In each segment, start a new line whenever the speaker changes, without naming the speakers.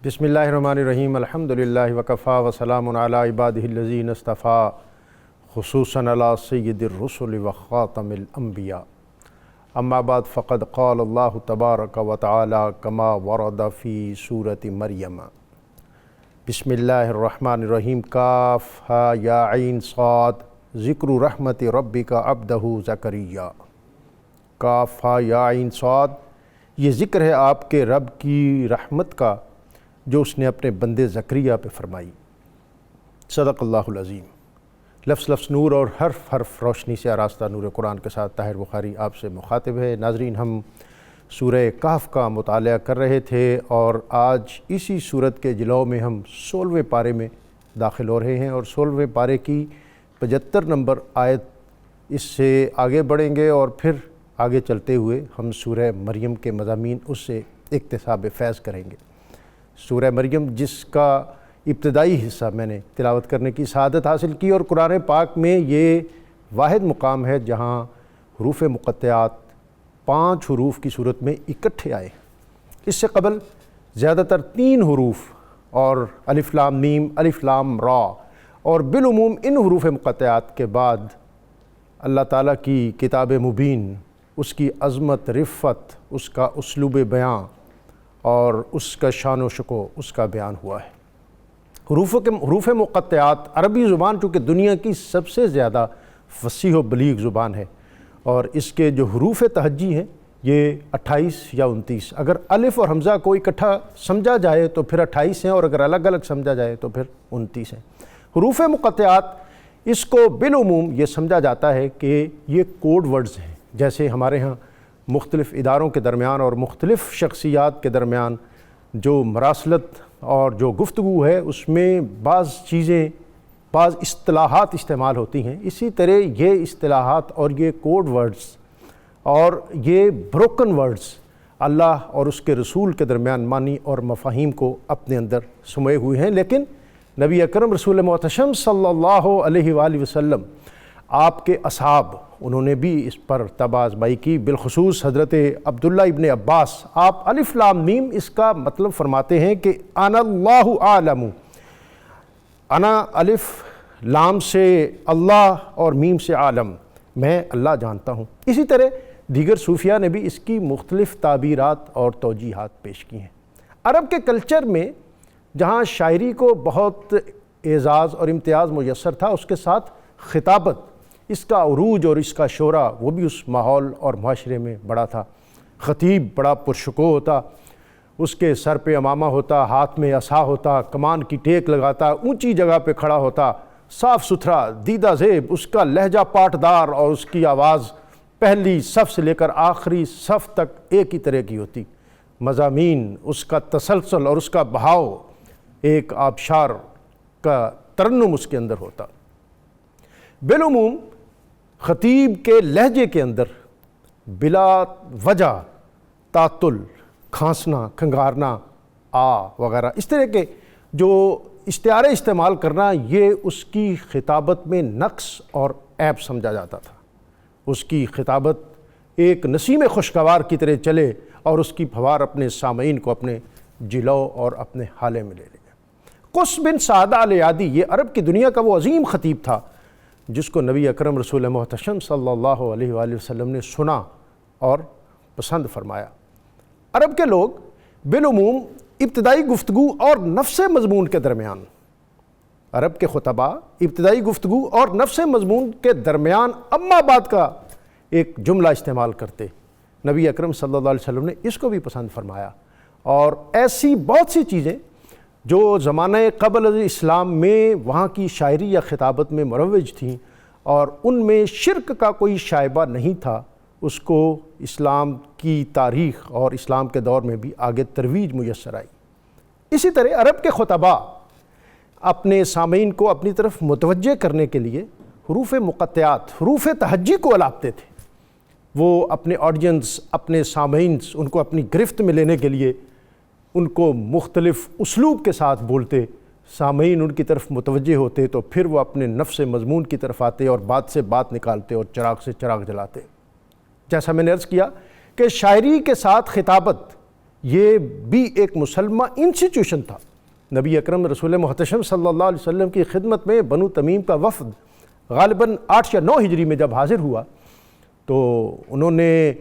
بسم اللہ الرحمن الرحیم الحمدللہ وکفا وسلام علی عبادہ الذین اصطفیٰ خصوصاً علی سید الرسل وخاتم الانبیاء اما بعد فقد قال اللہ تبارک و تعالی کما ورد فی سورۃ مریم بسم اللہ الرحمن الرحیم کاف ہا یا عین صاد ذکر رحمت ربک عبدہ زکریا۔ کاف ہا یا عین صاد، یہ ذکر ہے آپ کے رب کی رحمت کا جو اس نے اپنے بندے زکریا پہ فرمائی۔ صدق اللہ العظیم۔ لفظ لفظ نور اور حرف حرف روشنی سے آراستہ نور قرآن کے ساتھ طاہر بخاری آپ سے مخاطب ہے۔ ناظرین، ہم سورہ کہف کا مطالعہ کر رہے تھے اور آج اسی سورت کے جلو میں ہم 16ویں پارے میں داخل ہو رہے ہیں اور 16ویں پارے کی 75 نمبر آیت اس سے آگے بڑھیں گے اور پھر آگے چلتے ہوئے ہم سورہ مریم کے مضامین اس سے اکتساب فیض کریں گے۔ سورہ مریم جس کا ابتدائی حصہ میں نے تلاوت کرنے کی سعادت حاصل کی، اور قرآن پاک میں یہ واحد مقام ہے جہاں حروف مقطعات 5 حروف کی صورت میں اکٹھے آئے۔ اس سے قبل زیادہ تر 3 حروف اور الف لام میم، الف لام را، اور بالعموم ان حروف مقطعات کے بعد اللہ تعالیٰ کی کتاب مبین، اس کی عظمت، رفت، اس کا اسلوب بیان اور اس کا شان و شکو اس کا بیان ہوا ہے۔ حروف مقطعات عربی زبان چونکہ دنیا کی سب سے زیادہ فصیح و بلیغ زبان ہے، اور اس کے جو حروف تہجی ہیں یہ 28 یا 29، اگر الف اور حمزہ کو اکٹھا سمجھا جائے تو پھر 28 ہیں، اور اگر الگ الگ سمجھا جائے تو پھر 29 ہیں۔ حروف مقطعات اس کو بالعموم یہ سمجھا جاتا ہے کہ یہ کوڈ ورڈز ہیں، جیسے ہمارے ہاں مختلف اداروں کے درمیان اور مختلف شخصیات کے درمیان جو مراسلت اور جو گفتگو ہے اس میں بعض چیزیں، بعض اصطلاحات استعمال ہوتی ہیں، اسی طرح یہ اصطلاحات اور یہ کوڈ ورڈز اور یہ بروکن ورڈز اللہ اور اس کے رسول کے درمیان معنی اور مفاہیم کو اپنے اندر سموئے ہوئے ہیں، لیکن نبی اکرم رسول محتشم صلی اللہ علیہ وآلہ وسلم، آپ کے اصحاب، انہوں نے بھی اس پر طب آزمائی کی، بالخصوص حضرت عبداللہ ابن عباس۔ آپ الف لام میم اس کا مطلب فرماتے ہیں کہ انا اللہ عالم، انا الف لام سے اللہ اور میم سے عالم، میں اللہ جانتا ہوں۔ اسی طرح دیگر صوفیاء نے بھی اس کی مختلف تعبیرات اور توجیحات پیش کی ہیں۔ عرب کے کلچر میں جہاں شاعری کو بہت اعزاز اور امتیاز میسر تھا، اس کے ساتھ خطابت، اس کا عروج اور اس کا شورا وہ بھی اس ماحول اور معاشرے میں بڑا تھا۔ خطیب بڑا پرشکو ہوتا، اس کے سر پہ عمامہ ہوتا، ہاتھ میں عصا ہوتا، کمان کی ٹیک لگاتا، اونچی جگہ پہ کھڑا ہوتا، صاف ستھرا، دیدہ زیب، اس کا لہجہ پاٹدار اور اس کی آواز پہلی صف سے لے کر آخری صف تک ایک ہی طرح کی ہوتی۔ مضامین، اس کا تسلسل اور اس کا بہاؤ، ایک آبشار کا ترنم اس کے اندر ہوتا۔ بالعموم خطیب کے لہجے کے اندر بلا وجہ تعطل، کھانسنا، کھنگارنا، وغیرہ اس طرح کے جو استعارے استعمال کرنا، یہ اس کی خطابت میں نقص اور عیب سمجھا جاتا تھا۔ اس کی خطابت ایک نسیم خوشگوار کی طرح چلے اور اس کی پھوار اپنے سامعین کو اپنے جلو اور اپنے حالے میں لے لے۔ قس بن سعدہ الیادی، یہ عرب کی دنیا کا وہ عظیم خطیب تھا جس کو نبی اکرم رسول محتشم صلی اللہ علیہ وآلہ وسلم نے سنا اور پسند فرمایا۔ عرب کے لوگ بالعموم ابتدائی گفتگو اور نفس مضمون کے درمیان، عرب کے خطباء ابتدائی گفتگو اور نفس مضمون کے درمیان اما بعد کا ایک جملہ استعمال کرتے۔ نبی اکرم صلی اللہ علیہ وسلم نے اس کو بھی پسند فرمایا، اور ایسی بہت سی چیزیں جو زمانہ قبل از اسلام میں وہاں کی شاعری یا خطابت میں مروج تھیں اور ان میں شرک کا کوئی شائبہ نہیں تھا، اس کو اسلام کی تاریخ اور اسلام کے دور میں بھی آگے ترویج میسر آئی۔ اسی طرح عرب کے خطباء اپنے سامعین کو اپنی طرف متوجہ کرنے کے لیے حروف مقطعات، حروف تہجی کو الاپتے تھے۔ وہ اپنے آڈینس، اپنے سامعین، ان کو اپنی گرفت میں لینے کے لیے ان کو مختلف اسلوب کے ساتھ بولتے، سامعین ان کی طرف متوجہ ہوتے تو پھر وہ اپنے نفس مضمون کی طرف آتے اور بات سے بات نکالتے اور چراغ سے چراغ جلاتے۔ جیسا میں نے عرض کیا کہ شاعری کے ساتھ خطابت یہ بھی ایک مسلمہ انسٹیٹیوشن تھا۔ نبی اکرم رسول محتشم صلی اللہ علیہ وسلم کی خدمت میں بنو تمیم کا وفد غالباً 8 یا 9 ہجری میں جب حاضر ہوا تو انہوں نے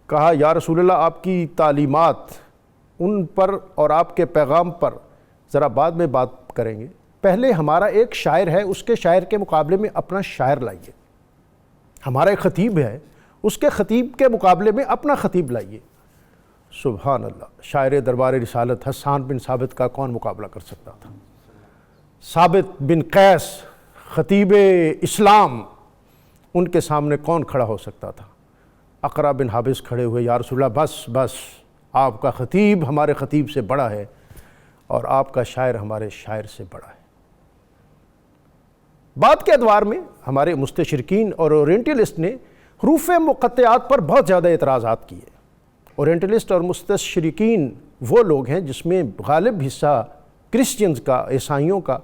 کہا یا رسول اللہ آپ کی تعلیمات ان پر اور آپ کے پیغام پر ذرا بعد میں بات کریں گے، پہلے ہمارا ایک شاعر ہے، اس کے شاعر کے مقابلے میں اپنا شاعر لائیے، ہمارا ایک خطیب ہے، اس کے خطیب کے مقابلے میں اپنا خطیب لائیے۔ سبحان اللہ، شاعر دربار رسالت حسان بن ثابت کا کون مقابلہ کر سکتا تھا؟ ثابت بن قیس خطیب اسلام، ان کے سامنے کون کھڑا ہو سکتا تھا؟ اقرا بن حابس کھڑے ہوئے، یا رسول اللہ بس آپ کا خطیب ہمارے خطیب سے بڑا ہے اور آپ کا شاعر ہمارے شاعر سے بڑا ہے۔ بعد کے ادوار میں ہمارے مستشرقین اور اورینٹلسٹ نے حروف مقطعات پر بہت زیادہ اعتراضات کیے۔ اورینٹلسٹ اور مستشرقین وہ لوگ ہیں جس میں غالب حصہ کرسچنز کا، عیسائیوں کا،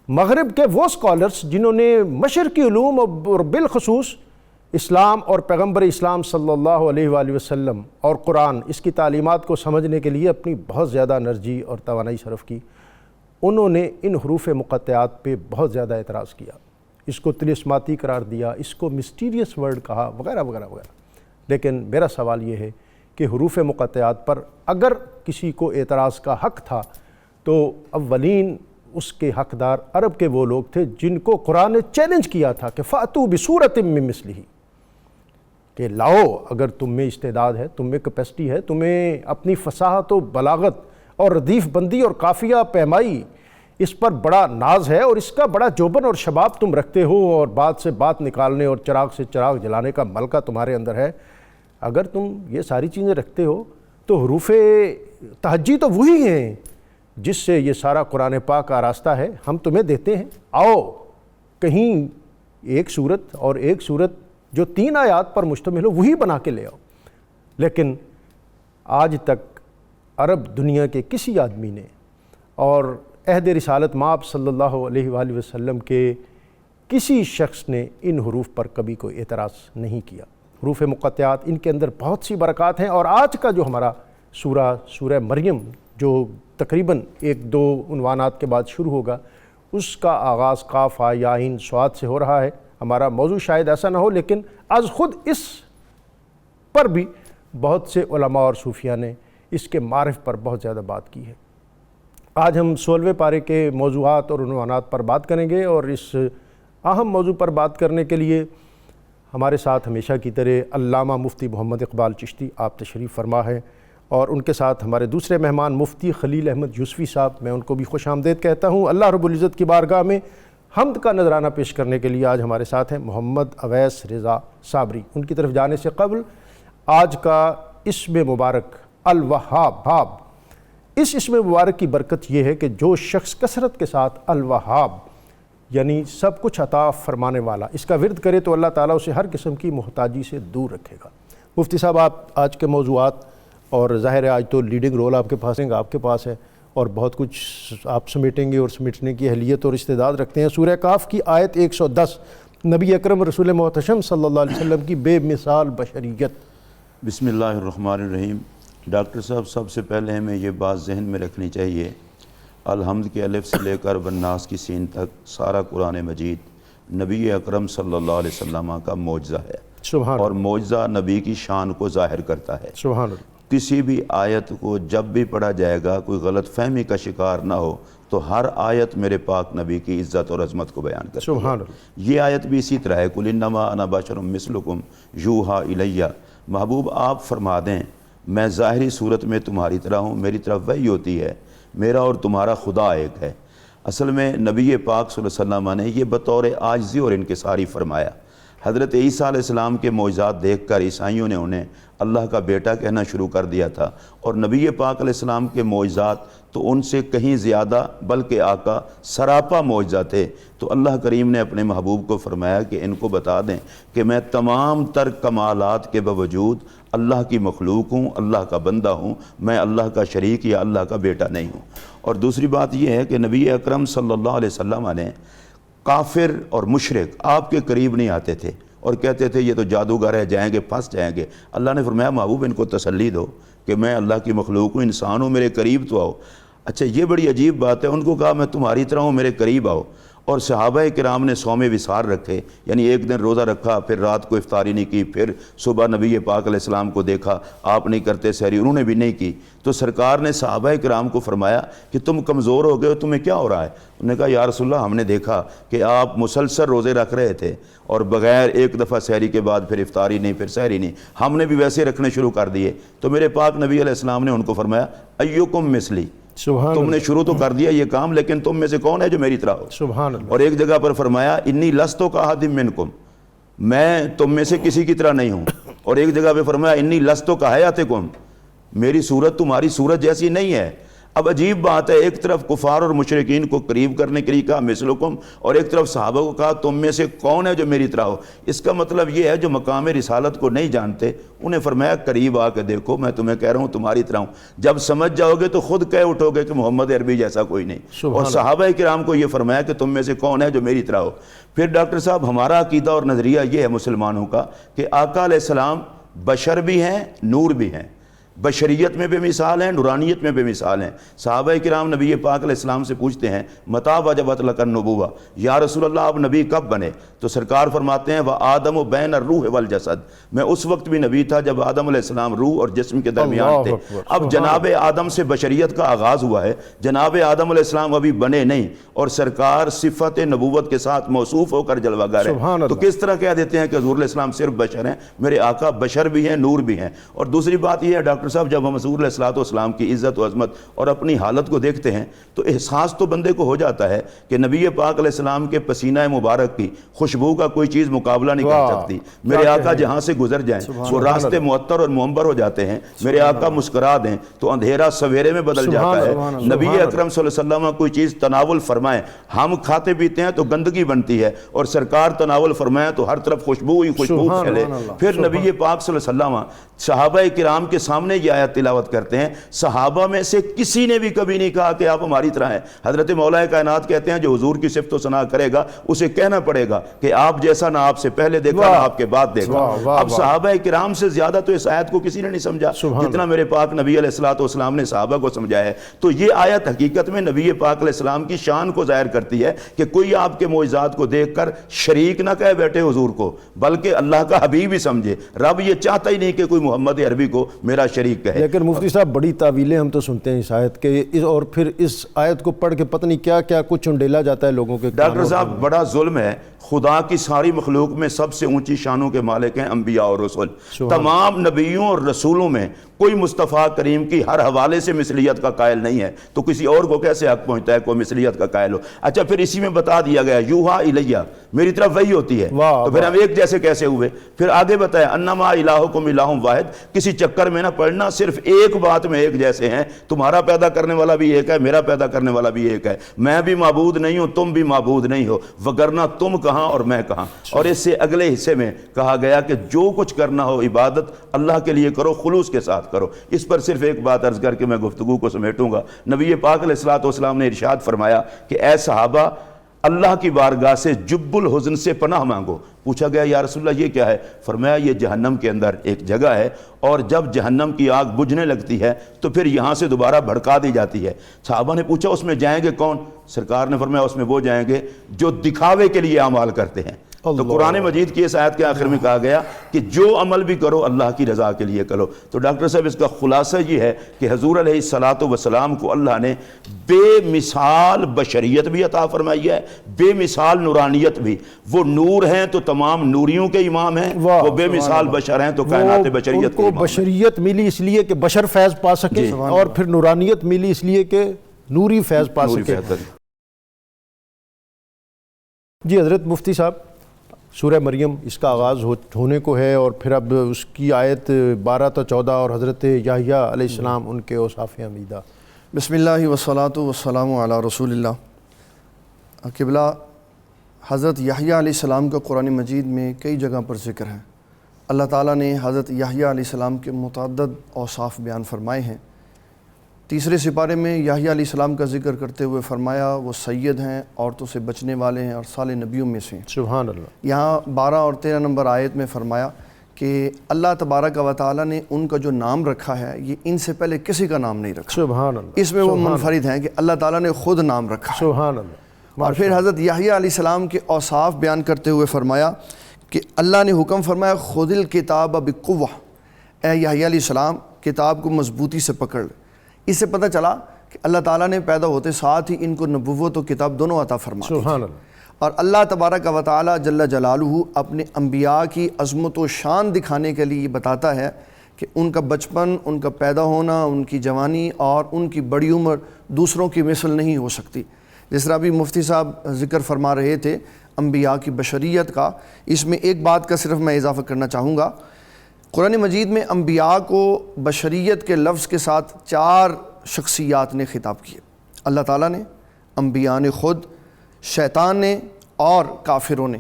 مغرب کے وہ سکالرز جنہوں نے مشرقی علوم اور بالخصوص اسلام اور پیغمبر اسلام صلی اللہ علیہ وآلہ وسلم اور قرآن، اس کی تعلیمات کو سمجھنے کے لیے اپنی بہت زیادہ انرجی اور توانائی صرف کی، انہوں نے ان حروف مقطعات پہ بہت زیادہ اعتراض کیا، اس کو طلسماتی قرار دیا، اس کو مسٹیریس ورڈ کہا، وغیرہ وغیرہ وغیرہ۔ لیکن میرا سوال یہ ہے کہ حروف مقطعات پر اگر کسی کو اعتراض کا حق تھا تو اولین اس کے حقدار عرب کے وہ لوگ تھے جن کو قرآن نے چیلنج کیا تھا کہ فَأْتُوا بِسُورَةٍ مِّن مِّثْلِهِ، کہ لاؤ اگر تم میں استعداد ہے، تم میں کیپیسٹی ہے، تمہیں اپنی فصاحت و بلاغت اور ردیف بندی اور قافیہ پیمائی اس پر بڑا ناز ہے اور اس کا بڑا جوبن اور شباب تم رکھتے ہو اور بات سے بات نکالنے اور چراغ سے چراغ جلانے کا ملکہ تمہارے اندر ہے، اگر تم یہ ساری چیزیں رکھتے ہو تو حروف تہجی تو وہی ہیں جس سے یہ سارا قرآن پاک کا راستہ ہے، ہم تمہیں دیتے ہیں، آؤ کہیں ایک صورت اور ایک صورت جو 3 آیات پر مشتمل ہو وہی بنا کے لے آؤ۔ لیکن آج تک عرب دنیا کے کسی آدمی نے اور عہد رسالت مآب صلی اللہ علیہ وآلہ وسلم کے کسی شخص نے ان حروف پر کبھی کوئی اعتراض نہیں کیا۔ حروف مقطعات، ان کے اندر بہت سی برکات ہیں، اور آج کا جو ہمارا سورہ مریم جو تقریباً 1-2 عنوانات کے بعد شروع ہوگا، اس کا آغاز قاف ہا یا عین صاد سے ہو رہا ہے۔ ہمارا موضوع شاید ایسا نہ ہو، لیکن از خود اس پر بھی بہت سے علماء اور صوفیاء نے اس کے معرف پر بہت زیادہ بات کی ہے۔ آج ہم 16ویں پارے کے موضوعات اور عنوانات پر بات کریں گے، اور اس اہم موضوع پر بات کرنے کے لیے ہمارے ساتھ ہمیشہ کی طرح علامہ مفتی محمد اقبال چشتی آپ تشریف فرما ہے، اور ان کے ساتھ ہمارے دوسرے مہمان مفتی خلیل احمد یوسفی صاحب، میں ان کو بھی خوش آمدید کہتا ہوں۔ اللہ رب العزت کی بارگاہ میں حمد کا نذرانہ پیش کرنے کے لیے آج ہمارے ساتھ ہیں محمد اویس رضا صابری۔ ان کی طرف جانے سے قبل آج کا اسم مبارک الوہاب، باب، اس اسم مبارک کی برکت یہ ہے کہ جو شخص کثرت کے ساتھ الوہاب یعنی سب کچھ عطا فرمانے والا اس کا ورد کرے تو اللہ تعالیٰ اسے ہر قسم کی محتاجی سے دور رکھے گا۔ مفتی صاحب، آپ آج کے موضوعات، اور ظاہر ہے آج تو لیڈنگ رول آپ کے پاس ہے اور بہت کچھ آپ سمیٹیں گے اور سمیٹنے کی اہلیت اور استعداد رکھتے ہیں۔ سورہ کاف کی آیت 110، نبی اکرم رسول محتشم صلی اللہ علیہ وسلم کی بے مثال بشریت۔
بسم اللہ الرحمن الرحیم۔ ڈاکٹر صاحب، سب سے پہلے ہمیں یہ بات ذہن میں رکھنی چاہیے، الحمد کے الف سے لے کر والناس کی سین تک سارا قرآن مجید نبی اکرم صلی اللہ علیہ وسلم کا معجزہ ہے،
سبحان
اور معجزہ نبی کی شان کو ظاہر کرتا ہے۔
سبحان اللہ۔
کسی بھی آیت کو جب بھی پڑھا جائے گا کوئی غلط فہمی کا شکار نہ ہو، تو ہر آیت میرے پاک نبی کی عزت اور عظمت کو بیان کرتی ہے۔
سبحان اللہ۔
یہ آیت بھی اسی طرح ہے، قُلْ إِنَّمَا أَنَا بَشَرٌ مِّثْلُكُمْ يُوحَىٰ إِلَيَّ، محبوب آپ فرما دیں میں ظاہری صورت میں تمہاری طرح ہوں، میری طرف وحی ہوتی ہے، میرا اور تمہارا خدا ایک ہے۔ اصل میں نبی پاک صلی اللہ علیہ وسلم نے یہ بطور عاجزی اور انکساری فرمایا۔ حضرت عیسیٰ علیہ السلام کے معجزات دیکھ کر عیسائیوں نے انہیں اللہ کا بیٹا کہنا شروع کر دیا تھا، اور نبی پاک علیہ السلام کے معجزات تو ان سے کہیں زیادہ بلکہ آقا سراپا معجزہ تھے۔ تو اللہ کریم نے اپنے محبوب کو فرمایا کہ ان کو بتا دیں کہ میں تمام تر کمالات کے باوجود اللہ کی مخلوق ہوں، اللہ کا بندہ ہوں، میں اللہ کا شریک یا اللہ کا بیٹا نہیں ہوں۔ اور دوسری بات یہ ہے کہ نبی اکرم صلی اللہ علیہ وسلم نے کافر اور مشرک آپ کے قریب نہیں آتے تھے اور کہتے تھے یہ تو جادوگر ہے، جائیں گے پھنس جائیں گے۔ اللہ نے فرمایا محبوب ان کو تسلی دو کہ میں اللہ کی مخلوق ہوں، انسان ہوں، میرے قریب تو آؤ۔ اچھا یہ بڑی عجیب بات ہے، ان کو کہا میں تمہاری طرح ہوں، میرے قریب آؤ۔ اور صحابہ کرام نے صوم وصال رکھے، یعنی ایک دن روزہ رکھا، پھر رات کو افطاری نہیں کی، پھر صبح نبی پاک علیہ السلام کو دیکھا، آپ نہیں کرتے سحری، انہوں نے بھی نہیں کی۔ تو سرکار نے صحابہ کرام کو فرمایا کہ تم کمزور ہو گئے ہو، تمہیں کیا ہو رہا ہے؟ انہوں نے کہا یا رسول اللہ، ہم نے دیکھا کہ آپ مسلسل روزے رکھ رہے تھے اور بغیر ایک دفعہ سحری کے بعد پھر افطاری نہیں، پھر سحری نہیں، ہم نے بھی ویسے رکھنے شروع کر دیے۔ تو میرے پاک نبی علیہ السلام نے ان کو فرمایا ایکم مثلی، تم نے شروع تو کر دیا یہ کام، لیکن تم میں سے کون ہے جو میری طرح ہو؟
سبحان اللہ۔
اور ایک جگہ پر فرمایا انی لستو کاحد منکم، میں تم میں سے کسی کی طرح نہیں ہوں۔ اور ایک جگہ پہ فرمایا انی لستو کہیاتکم، میری صورت تمہاری صورت جیسی نہیں ہے۔ اب عجیب بات ہے، ایک طرف کفار اور مشرکین کو قریب کرنے کے لیے کہا مثلکم، اور ایک طرف صحابہ کو کہا تم میں سے کون ہے جو میری طرح ہو۔ اس کا مطلب یہ ہے جو مقام رسالت کو نہیں جانتے انہیں فرمایا قریب آ کے دیکھو، میں تمہیں کہہ رہا ہوں تمہاری طرح ہوں۔ جب سمجھ جاؤ گے تو خود کہہ اٹھو گے کہ محمد عربی جیسا کوئی نہیں۔ اور صحابہ کرام کو یہ فرمایا کہ تم میں سے کون ہے جو میری طرح ہو۔ پھر ڈاکٹر صاحب ہمارا عقیدہ اور نظریہ یہ ہے مسلمانوں کا کہ آقا علیہ السلام بشر بھی ہیں، نور بھی ہیں، بشریت میں بے مثال ہیں، نورانیت میں بے مثال ہیں۔ صحابہ کرام نبی پاک علیہ السلام سے پوچھتے ہیں متی وجبت لک النبوہ، یا رسول اللہ آپ نبی کب بنے؟ تو سرکار فرماتے ہیں وآدم بین الروح والجسد، میں اس وقت بھی نبی تھا جب آدم علیہ السلام روح اور جسم کے درمیان تھے۔ اب جناب آدم سے بشریت کا آغاز ہوا ہے، جناب آدم علیہ السلام ابھی بنے نہیں، اور سرکار صفت نبوت کے ساتھ موصوف ہو کر جلوہ گر ہے۔ تو کس طرح کہہ دیتے ہیں کہ حضور علیہ السلام صرف بشر ہیں؟ میرے آقا بشر بھی ہیں، نور بھی ہیں۔ اور دوسری بات یہ ہے ڈاکٹر صاحب، جب ہم حضور علیہ السلام کی عزت و عظمت اور اپنی حالت کو دیکھتے ہیں تو احساس تو بندے کو ہو جاتا ہے کہ نبی پاک علیہ السلام کے پسینہ مبارک کی خوشبو کا کوئی چیز مقابلہ نہیں کر سکتی۔ میرے آقا جہاں سے گزر جائیں وہ راستے معطر اور منبر ہو جاتے ہیں۔ میرے آقا مسکرا دیں تو اندھیرا سویرے میں بدل جاتا ہے۔ نبی اکرم صلی اللہ علیہ وسلم کوئی چیز تناول فرمائیں، ہم کھاتے پیتے ہیں تو گندگی بنتی ہے، اور سرکار تناول فرمائیں تو ہر طرف خوشبو ہی خوشبو پھیلے۔ پھر نبی پاک صلی اللہ علیہ وسلم صحابہ کرام کے سامنے یہ آیت تلاوت کرتے ہیں، صحابہ میں سے کسی نے بھی کبھی نہیں کہا کہ آپ ہماری طرح ہیں۔ حضرت مولا کائنات کہتے ہیں جو حضور کی صفت و ثنا کرے گا اسے کہنا پڑے گا کہ آپ جیسا نہ آپ سے پہلے دیکھا نہ آپ کے بعد دیکھا۔ اب صحابہ کرام سے زیادہ تو اس آیت کو کسی نے نہیں سمجھا جتنا میرے پاک نبی علیہ السلام نے صحابہ کو سمجھایا ہے۔ تو یہ آیت حقیقت میں نبی پاک علیہ السلام کی شان کو ظاہر کرتی ہے کہ کوئی آپ کے معجزات کو دیکھ کر شریک نہ کہہ بیٹھے حضور کو، بلکہ اللہ کا حبیب ہی سمجھے۔ رب یہ چاہتا ہی نہیں کہ کوئی محمد عربی کو میرا شریک کہے۔
لیکن مفتی صاحب بڑی تعویلیں ہم تو سنتے ہیں اس آیت کے، اور پھر اس آیت کو پڑھ کے پتہ نہیں کیا کیا کچھ انڈیلا جاتا ہے لوگوں کے۔
ڈاکٹر صاحب بڑا ظلم ہے، خدا کی ساری مخلوق میں سب سے اونچی شانوں کے مالک ہیں انبیاء اور رسول۔ تمام نبیوں اور رسولوں میں کوئی مصطفیٰ کریم کی ہر حوالے سے مثلیت کا قائل نہیں ہے، تو کسی اور کو کیسے حق پہنچتا ہے کوئی مثلیت کا قائل ہو؟ اچھا پھر اسی میں بتا دیا گیا یوحا الیہ، میری طرف وحی ہوتی ہے، تو پھر ہم ایک جیسے کیسے ہوئے؟ پھر آگے بتایا انما الہکم الہ واحد، کسی چکر میں نہ پڑنا، صرف ایک بات میں ایک جیسے ہیں، تمہارا پیدا کرنے والا بھی ایک ہے، میرا پیدا کرنے والا بھی ایک ہے، میں بھی معبود نہیں ہوں، تم بھی معبود نہیں ہو، وگرنہ تم کہاں اور میں کہاں۔ اور اس سے اگلے حصے میں کہا گیا کہ جو کچھ کرنا ہو عبادت اللہ کے لیے کرو، خلوص کے ساتھ کرو۔ اس پر صرف ایک بات عرض کر کے میں گفتگو کو سمیٹوں گا۔ نبی پاک علیہ السلام نے ارشاد فرمایا کہ اے صحابہ اللہ کی بارگاہ سے جب الحزن سے پناہ مانگو۔ پوچھا گیا یا رسول اللہ یہ کیا ہے؟ فرمایا یہ جہنم کے اندر ایک جگہ ہے، اور جب جہنم کی آگ بجھنے لگتی ہے تو پھر یہاں سے دوبارہ بھڑکا دی جاتی ہے۔ صحابہ نے پوچھا اس میں جائیں گے کون؟ سرکار نے فرمایا اس میں وہ جائیں گے جو دکھاوے کے لیے اعمال کرتے ہیں۔ تو قرآن مجید کی اس آیت کے آخر میں کہا گیا کہ جو عمل بھی کرو اللہ کی رضا کے لیے کرو۔ تو ڈاکٹر صاحب اس کا خلاصہ یہ ہے کہ حضور علیہ السلام کو اللہ نے بے مثال بشریت بھی عطا فرمائی ہے، بے مثال نورانیت بھی۔ وہ نور ہیں تو تمام نوریوں کے امام ہیں، وہ بے مثال بشر ہیں تو کائنات بشریت کے امام ہیں۔
بشریت ملی اس لیے کہ بشر فیض پا سکے، اور پھر نورانیت ملی اس لیے کہ نوری فیض پا سکے۔ جی حضرت مفتی صاحب، سورہ مریم اس کا آغاز ہونے کو ہے، اور پھر اب اس کی آیت 12 تا 14 اور حضرت یحییٰ علیہ السلام ان کے اوصاف حمیدہ۔
بسم اللہ والصلاۃ والسلام علی رسول اللہ۔ قبلہ حضرت یحییٰ علیہ السلام کا قرآن مجید میں کئی جگہ پر ذکر ہے۔ اللہ تعالیٰ نے حضرت یحییٰ علیہ السلام کے متعدد اوصاف بیان فرمائے ہیں۔ تیسرے سپارے میں یحییٰ علیہ السلام کا ذکر کرتے ہوئے فرمایا وہ سید ہیں، عورتوں سے بچنے والے ہیں، اور صالح نبیوں میں سے۔
سبحان اللہ۔
یہاں 12 اور 13 نمبر آیت میں فرمایا کہ اللہ تبارک و تعالیٰ نے ان کا جو نام رکھا ہے یہ ان سے پہلے کسی کا نام نہیں رکھا.
سبحان اللہ.
اس میں وہ منفرد ہیں کہ اللہ تعالیٰ نے خود نام رکھا ہے.
سبحان اللہ.
اور پھر حضرت یحییٰ علیہ السلام کے اوصاف بیان کرتے ہوئے فرمایا کہ اللہ نے حکم فرمایا خذ الکتاب بقوہ، اے یحییٰ علیہ السلام کتاب کو مضبوطی سے پکڑ لے. اس سے پتہ چلا کہ اللہ تعالیٰ نے پیدا ہوتے ساتھ ہی ان کو نبوت و کتاب دونوں عطا فرما دی.
سبحان اللہ.
اور اللہ تبارک و تعالیٰ جل جلالہ اپنے انبیاء کی عظمت و شان دکھانے کے لیے بتاتا ہے کہ ان کا بچپن، ان کا پیدا ہونا، ان کی جوانی اور ان کی بڑی عمر دوسروں کی مثل نہیں ہو سکتی. جس طرح بھی مفتی صاحب ذکر فرما رہے تھے انبیاء کی بشریت کا، اس میں ایک بات کا صرف میں اضافہ کرنا چاہوں گا. قرآن مجید میں انبیاء کو بشریت کے لفظ کے ساتھ 4 شخصیات نے خطاب کیے. اللہ تعالیٰ نے، انبیاء نے خود، شیطان نے اور کافروں نے.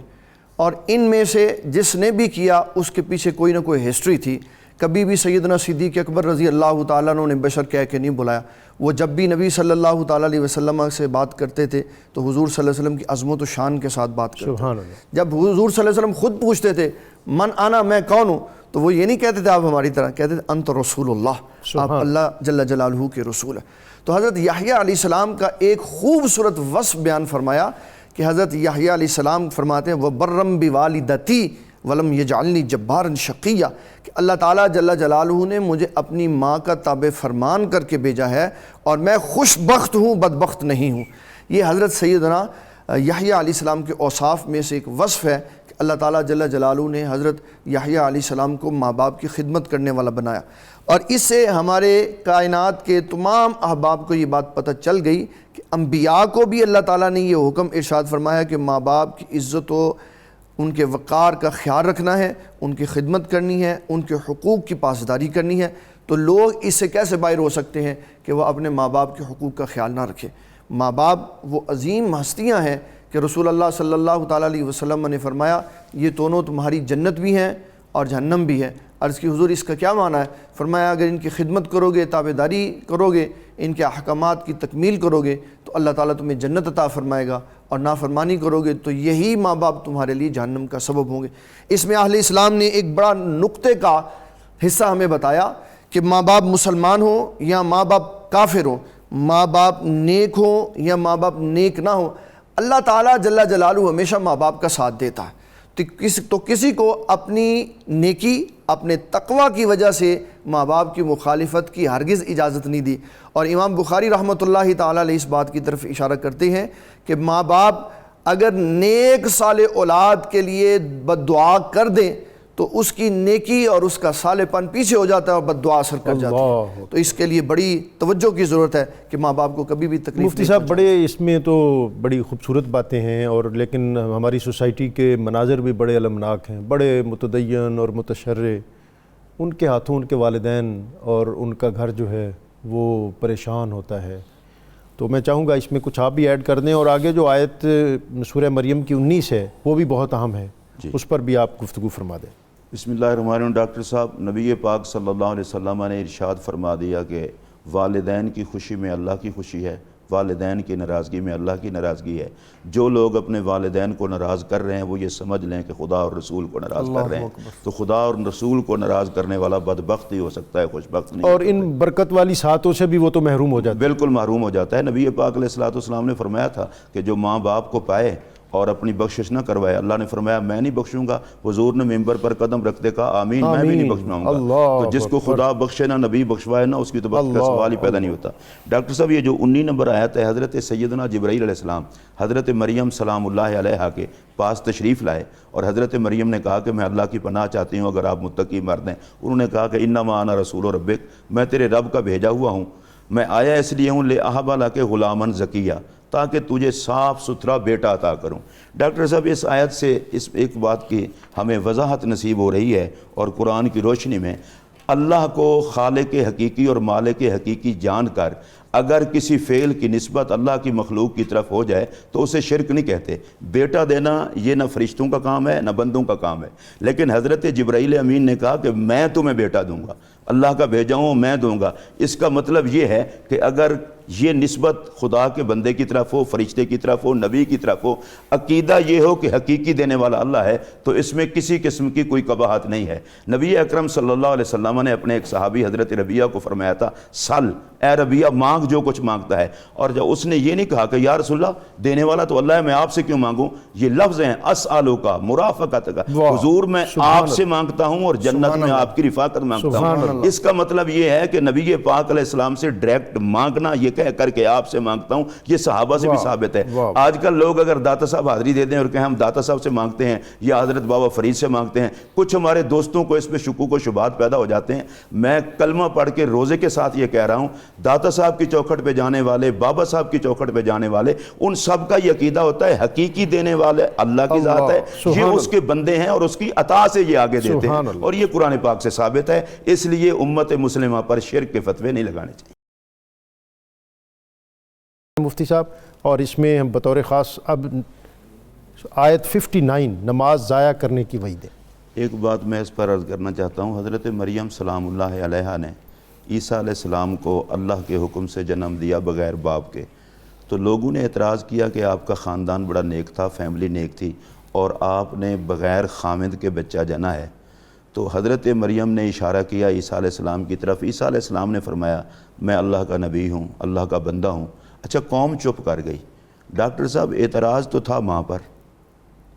اور ان میں سے جس نے بھی کیا اس کے پیچھے کوئی نہ کوئی ہسٹری تھی. کبھی بھی سیدنا صدیق اکبر رضی اللہ تعالیٰ عنہ نے بشر کہہ کے نہیں بلایا. وہ جب بھی نبی صلی اللہ تعالیٰ علیہ وسلم سے بات کرتے تھے تو حضور صلی اللہ علیہ وسلم کی عظمت و شان کے ساتھ بات کرتے
سبحان
تھے.
اللہ.
جب حضور صلی اللہ علیہ وسلم خود پوچھتے تھے من آنا، میں کون ہوں، تو وہ یہ نہیں کہتے تھے آپ ہماری طرح، کہتے تھے انت رسول اللہ، آپ اللہ جل جلالہ کے رسول ہیں. تو حضرت یحییٰ علیہ السلام کا ایک خوبصورت وصف بیان فرمایا کہ حضرت یحییٰ علیہ السلام فرماتے ہیں وَبَرًّا بِوَالِدَتِي وَلَمْ يَجْعَلْنِي جَبَّارًا شَقِيًّا، کہ اللہ تعالیٰ جل جلالہ نے مجھے اپنی ماں کا تابع فرمان کر کے بھیجا ہے اور میں خوش بخت ہوں، بدبخت نہیں ہوں. یہ حضرت سیدنا یحییٰ علیہ السلام کے اوصاف میں سے ایک وصف ہے کہ اللہ تعالیٰ جل جلالہ نے حضرت یحییٰ علیہ السلام کو ماں باپ کی خدمت کرنے والا بنایا. اور اس سے ہمارے کائنات کے تمام احباب کو یہ بات پتہ چل گئی کہ انبیاء کو بھی اللہ تعالیٰ نے یہ حکم ارشاد فرمایا کہ ماں باپ کی عزت و ان کے وقار کا خیال رکھنا ہے، ان کی خدمت کرنی ہے، ان کے حقوق کی پاسداری کرنی ہے. تو لوگ اس سے کیسے باہر ہو سکتے ہیں کہ وہ اپنے ماں باپ کے حقوق کا خیال نہ رکھیں؟ ماں باپ وہ عظیم ہستیاں ہیں کہ رسول اللہ صلی اللہ تعالیٰ علیہ وسلم نے فرمایا یہ دونوں تمہاری جنت بھی ہیں اور جہنم بھی ہے. عرض کی حضور اس کا کیا معنی ہے؟ فرمایا اگر ان کی خدمت کرو گے، تابعداری کرو گے، ان کے احکامات کی تکمیل کرو گے تو اللہ تعالیٰ تمہیں جنت عطا فرمائے گا، اور نافرمانی کرو گے تو یہی ماں باپ تمہارے لیے جہنم کا سبب ہوں گے. اس میں اہل اسلام نے ایک بڑا نقطے کا حصہ ہمیں بتایا کہ ماں باپ مسلمان ہوں یا ماں باپ کافر ہوں، ماں باپ نیک ہوں یا ماں باپ نیک نہ ہوں، اللہ تعالیٰ جل جلالہ ہمیشہ ماں باپ کا ساتھ دیتا ہے. تو کسی کو اپنی نیکی، اپنے تقوی کی وجہ سے ماں باپ کی مخالفت کی ہرگز اجازت نہیں دی. اور امام بخاری رحمۃ اللہ تعالیٰ علیہ اس بات کی طرف اشارہ کرتے ہیں کہ ماں باپ اگر نیک صالح اولاد کے لیے بد دعا کر دیں تو اس کی نیکی اور اس کا صالح پن پیچھے ہو جاتا ہے اور بد دعا اثر کر جاتی ہے. تو اس کے لیے بڑی توجہ کی ضرورت ہے کہ ماں باپ کو کبھی بھی تکلیف.
مفتی صاحب بڑے اس میں تو بڑی خوبصورت باتیں ہیں، اور لیکن ہماری سوسائٹی کے مناظر بھی بڑے المناک ہیں. بڑے متدین اور متشرع، ان کے ہاتھوں ان کے والدین اور ان کا گھر جو ہے وہ پریشان ہوتا ہے. تو میں چاہوں گا اس میں کچھ آپ بھی ایڈ کر دیں، اور آگے جو آیت سورہ مریم کی 19 ہے وہ بھی بہت اہم ہے، اس پر بھی آپ گفتگو فرما دیں.
بسم اللہ الرحمن الرحیم. ڈاکٹر صاحب، نبی پاک صلی اللہ علیہ وسلم نے ارشاد فرما دیا کہ والدین کی خوشی میں اللہ کی خوشی ہے، والدین کی ناراضگی میں اللہ کی ناراضگی ہے. جو لوگ اپنے والدین کو ناراض کر رہے ہیں وہ یہ سمجھ لیں کہ خدا اور رسول کو ناراض کر رہے ہیں. تو خدا اور رسول کو ناراض کرنے والا بدبخت ہی ہو سکتا ہے، خوش بخت نہیں.
اور ان برکت والی ساتوں سے بھی وہ تو محروم ہو جاتا ہے.
بالکل محروم ہو جاتا ہے. نبی پاک علیہ السلام نے فرمایا تھا کہ جو ماں باپ کو پائے اور اپنی بخشش نہ کروائے، اللہ نے فرمایا میں نہیں بخشوں گا. حضور نے ممبر پر قدم رکھتے کہا آمین، میں بھی نہیں بخشواؤں گا. تو جس کو خدا بخشے نہ نبی بخشوائے نہ، اس کی تو بخش کا سوال ہی پیدا نہیں ہوتا. ڈاکٹر صاحب یہ جو 19 نمبر آیت ہے، حضرت سیدنا جبرائیل علیہ السلام حضرت مریم سلام اللہ علیہا کے پاس تشریف لائے، اور حضرت مریم نے کہا کہ میں اللہ کی پناہ چاہتی ہوں اگر آپ متقی مرد ہیں. انہوں نے کہا کہ انما انا رسول ربک، میں تیرے رب کا بھیجا ہوا ہوں، میں آیا اس لیے ہوں لأہب لک غلاما زکیہ، تاکہ تجھے صاف ستھرا بیٹا عطا کروں. ڈاکٹر صاحب اس آیت سے اس ایک بات کی ہمیں وضاحت نصیب ہو رہی ہے، اور قرآن کی روشنی میں اللہ کو خالق حقیقی اور مالک حقیقی جان کر اگر کسی فعل کی نسبت اللہ کی مخلوق کی طرف ہو جائے تو اسے شرک نہیں کہتے۔ بیٹا دینا یہ نہ فرشتوں کا کام ہے نہ بندوں کا کام ہے، لیکن حضرت جبرائیل امین نے کہا کہ میں تمہیں بیٹا دوں گا، اللہ کا بھیجا ہوں میں دوں گا۔ اس کا مطلب یہ ہے کہ اگر یہ نسبت خدا کے بندے کی طرف ہو، فرشتے کی طرف ہو، نبی کی طرف ہو، عقیدہ یہ ہو کہ حقیقی دینے والا اللہ ہے، تو اس میں کسی قسم کی کوئی قباحت نہیں ہے۔ نبی اکرم صلی اللہ علیہ وسلم نے اپنے ایک صحابی حضرت ربیہ کو فرمایا تھا، سل اے ربیہ مانگ جو کچھ مانگتا ہے، اور جب اس نے یہ نہیں کہا کہ یا رسول اللہ دینے والا تو اللہ ہے، میں آپ سے کیوں مانگوں، یہ لفظ ہیں اسالو کا، مرافقت کا، حضور میں آپ سے مانگتا ہوں اور جنت میں آپ کی رفاقت مانگتا ہوں۔ اس کا مطلب یہ ہے کہ نبی پاک علیہ السلام سے ڈائریکٹ مانگنا، یہ کہہ کر کے آپ سے مانگتا ہوں، یہ صحابہ سے بھی ثابت ہے۔ آج کل لوگ اگر داتا صاحب حاضری دے دیں اور کہیں ہم داتا صاحب سے مانگتے ہیں یا حضرت بابا فرید سے مانگتے ہیں، کچھ ہمارے دوستوں کو اس میں شکوک و شبہات پیدا ہو جاتے ہیں۔ میں کلمہ پڑھ کے روزے کے ساتھ یہ کہہ رہا ہوں، داتا صاحب کی چوکھٹ پہ جانے والے، بابا صاحب کی چوکھٹ پہ جانے والے، ان سب کا یہ عقیدہ ہوتا ہے حقیقی دینے والے اللہ کی ذات ہے، یہ اس کے بندے ہیں اور اس کی عطا سے یہ آگے دیتے ہیں، اور یہ قرآن پاک سے ثابت ہے۔ اس لیے امت مسلمہ پر شرک کے فتوے نہیں لگانے چاہیے۔
مفتی صاحب، اور اس میں ہم بطور خاص اب آیت 59 نماز ضائع کرنے کی وعید ہے۔
ایک بات میں اس پر عرض کرنا چاہتا ہوں، حضرت مریم سلام اللہ علیہا نے عیسیٰ علیہ السلام کو اللہ کے حکم سے جنم دیا بغیر باپ کے، تو لوگوں نے اعتراض کیا کہ آپ کا خاندان بڑا نیک تھا، فیملی نیک تھی، اور آپ نے بغیر خامند کے بچہ جنا ہے۔ تو حضرت مریم نے اشارہ کیا عیسیٰ علیہ السلام کی طرف، عیسیٰ علیہ السلام نے فرمایا میں اللہ کا نبی ہوں، اللہ کا بندہ ہوں۔ اچھا، قوم چپ کر گئی۔ ڈاکٹر صاحب اعتراض تو تھا ماں پر،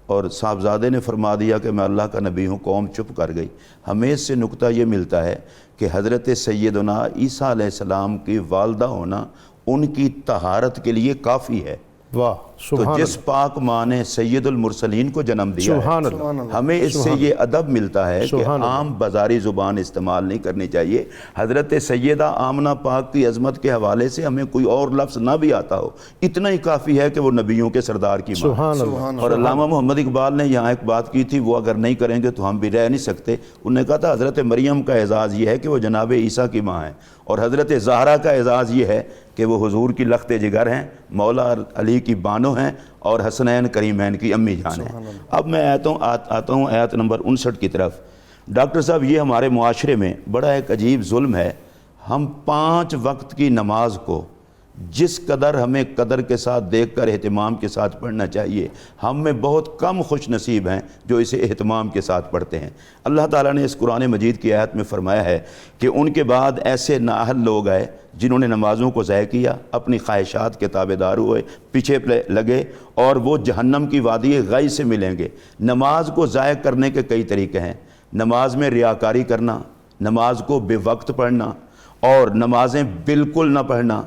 اور صاحبزادے نے فرما دیا کہ میں اللہ کا نبی ہوں، قوم چپ کر گئی۔ ہمیں اس سے نقطہ یہ ملتا ہے کہ حضرت سیدنا عیسیٰ علیہ السلام کی والدہ ہونا ان کی طہارت کے لیے کافی ہے۔
واہ،
تو
سبحان
جس پاک ماں نے سید المرسلین کو جنم دیا
سبحان
ہے،
اللہ،
ہمیں اس سے یہ ادب ملتا ہے کہ
سبحان
عام بازاری زبان استعمال نہیں کرنی چاہیے۔ حضرت سیدہ آمنہ پاک کی عظمت کے حوالے سے ہمیں کوئی اور لفظ نہ بھی آتا ہو، اتنا ہی کافی ہے کہ وہ نبیوں کے سردار کی ماں۔
سبحان اللہ۔
اور علامہ محمد اقبال نے یہاں ایک بات کی تھی، وہ اگر نہیں کریں گے تو ہم بھی رہ نہیں سکتے۔ انہوں نے کہا تھا حضرت مریم کا اعزاز یہ ہے کہ وہ جناب عیسیٰ کی ماں ہیں، اور حضرت زہرا کا اعزاز یہ ہے کہ وہ حضور کی لخت جگر ہیں، مولا علی کی بانو ہیں، اور حسنین کریمین کی امی جان ہیں۔ اب میں آتا ہوں آیت نمبر 59 کی طرف۔ ڈاکٹر صاحب، یہ ہمارے معاشرے میں بڑا ایک عجیب ظلم ہے۔ ہم 5 وقت کی نماز کو جس قدر ہمیں قدر کے ساتھ دیکھ کر اہتمام کے ساتھ پڑھنا چاہیے، ہم میں بہت کم خوش نصیب ہیں جو اسے اہتمام کے ساتھ پڑھتے ہیں۔ اللہ تعالیٰ نے اس قرآن مجید کی آیت میں فرمایا ہے کہ ان کے بعد ایسے نااہل لوگ آئے جنہوں نے نمازوں کو ضائع کیا، اپنی خواہشات کے تابع دار ہوئے، پیچھے لگے، اور وہ جہنم کی وادی غی سے ملیں گے۔ نماز کو ضائع کرنے کے کئی طریقے ہیں۔ نماز میں ریاکاری کرنا، نماز کو بے وقت پڑھنا، اور نمازیں بالکل نہ پڑھنا،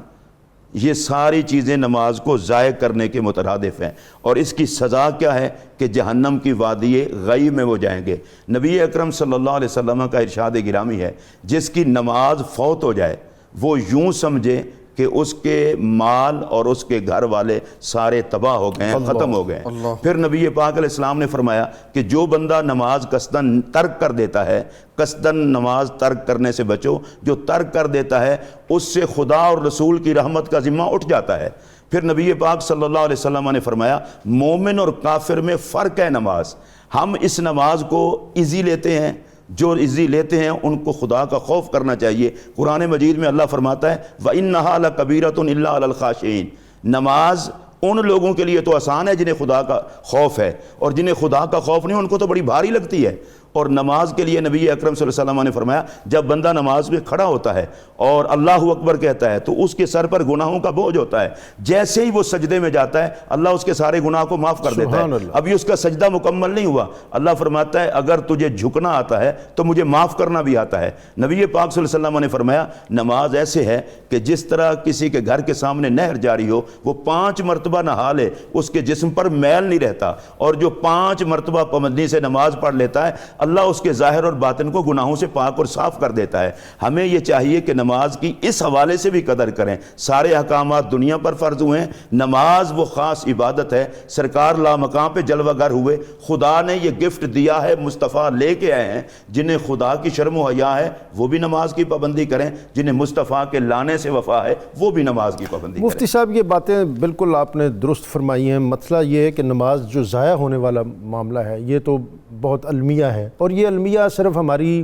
یہ ساری چیزیں نماز کو ضائع کرنے کے مترادف ہیں، اور اس کی سزا کیا ہے کہ جہنم کی وادی غی میں وہ جائیں گے۔ نبی اکرم صلی اللہ علیہ وسلم کا ارشاد گرامی ہے، جس کی نماز فوت ہو جائے وہ یوں سمجھے کہ اس کے مال اور اس کے گھر والے سارے تباہ ہو گئے ہیں، ختم ہو گئے ہیں۔ پھر نبی پاک علیہ السلام نے فرمایا کہ جو بندہ نماز قصداً ترک کر دیتا ہے، قصداً نماز ترک کرنے سے بچو، جو ترک کر دیتا ہے اس سے خدا اور رسول کی رحمت کا ذمہ اٹھ جاتا ہے۔ پھر نبی پاک صلی اللہ علیہ وسلم نے فرمایا مومن اور کافر میں فرق ہے نماز۔ ہم اس نماز کو ایزی لیتے ہیں، جو ایزی لیتے ہیں ان کو خدا کا خوف کرنا چاہیے۔ قرآن مجید میں اللہ فرماتا ہے وَإِنَّهَا لَكَبِيرَةٌ إِلَّا عَلَى الْخَاشِعِينَ، نماز ان لوگوں کے لیے تو آسان ہے جنہیں خدا کا خوف ہے، اور جنہیں خدا کا خوف نہیں ان کو تو بڑی بھاری لگتی ہے۔ اور نماز کے لیے نبی اکرم صلی اللہ علیہ وسلم نے فرمایا جب بندہ نماز میں کھڑا ہوتا ہے اور اللہ اکبر کہتا ہے تو اس کے سر پر گناہوں کا بوجھ ہوتا ہے، جیسے ہی وہ سجدے میں جاتا ہے اللہ اس کے سارے گناہ کو معاف کر دیتا ہے۔ ابھی اس کا سجدہ مکمل نہیں ہوا، اللہ فرماتا ہے اگر تجھے جھکنا آتا ہے تو مجھے معاف کرنا بھی آتا ہے۔ نبی پاک صلی اللہ علیہ وسلم نے فرمایا نماز ایسے ہے کہ جس طرح کسی کے گھر کے سامنے نہر جاری ہو، وہ 5 مرتبہ نہا لے اس کے جسم پر میل نہیں رہتا، اور جو 5 مرتبہ پابندی سے نماز پڑھ لیتا ہے اللہ اس کے ظاہر اور باطن کو گناہوں سے پاک اور صاف کر دیتا ہے۔ ہمیں یہ چاہیے کہ نماز کی اس حوالے سے بھی قدر کریں۔ سارے احکامات دنیا پر فرض ہوئے ہیں، نماز وہ خاص عبادت ہے۔ سرکار لامقام پہ جلوہ گر ہوئے، خدا نے یہ گفٹ دیا ہے، مصطفیٰ لے کے آئے ہیں۔ جنہیں خدا کی شرم و حیا ہے وہ بھی نماز کی پابندی کریں، جنہیں مصطفیٰ کے لانے سے وفا ہے وہ بھی نماز کی پابندی کریں۔
مفتی صاحب یہ باتیں بالکل آپ نے درست فرمائی ہیں۔ مسئلہ یہ ہے کہ نماز جو ضائع ہونے والا معاملہ ہے یہ تو بہت المیہ ہے، اور یہ المیہ صرف ہماری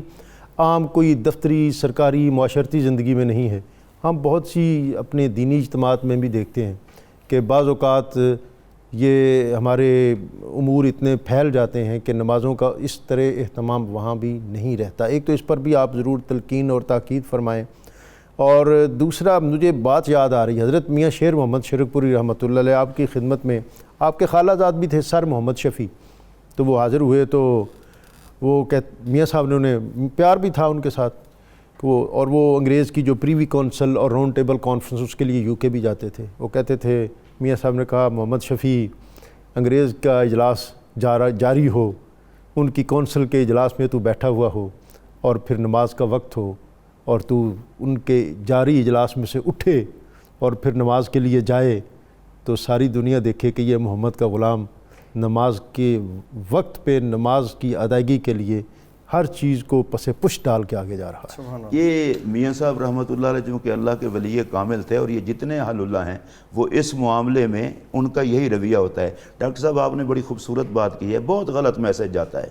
عام کوئی دفتری سرکاری معاشرتی زندگی میں نہیں ہے۔ ہم بہت سی اپنے دینی اجتماعات میں بھی دیکھتے ہیں کہ بعض اوقات یہ ہمارے امور اتنے پھیل جاتے ہیں کہ نمازوں کا اس طرح اہتمام وہاں بھی نہیں رہتا۔ ایک تو اس پر بھی آپ ضرور تلقین اور تاکید فرمائیں، اور دوسرا مجھے بات یاد آ رہی ہے، حضرت میاں شیر محمد شرک پوری رحمۃ اللہ علیہ آپ کی خدمت میں آپ کے خالہ زاد بھی تھے سر محمد شفیع، تو وہ حاضر ہوئے تو وہ میاں صاحب نے انہیں پیار بھی تھا ان کے ساتھ، اور وہ انگریز کی جو پریوی کونسل اور راؤنڈ ٹیبل کانفرنس اس کے لیے یو کے بھی جاتے تھے۔ وہ کہتے تھے، میاں صاحب نے کہا محمد شفیع انگریز کا اجلاس جاری ہو، ان کی کونسل کے اجلاس میں تو بیٹھا ہوا ہو، اور پھر نماز کا وقت ہو اور تو ان کے جاری اجلاس میں سے اٹھے اور پھر نماز کے لیے جائے، تو ساری دنیا دیکھے کہ یہ محمد کا غلام نماز کے وقت پہ نماز کی ادائیگی کے لیے ہر چیز کو پس پش ڈال کے آگے جا رہا ہے۔
یہ میاں صاحب رحمۃ اللہ علیہ چونکہ اللہ کے ولی کامل تھے، اور یہ جتنے اہل اللہ ہیں وہ اس معاملے میں ان کا یہی رویہ ہوتا ہے۔ ڈاکٹر صاحب آپ نے بڑی خوبصورت بات کی ہے، بہت غلط میسج جاتا ہے،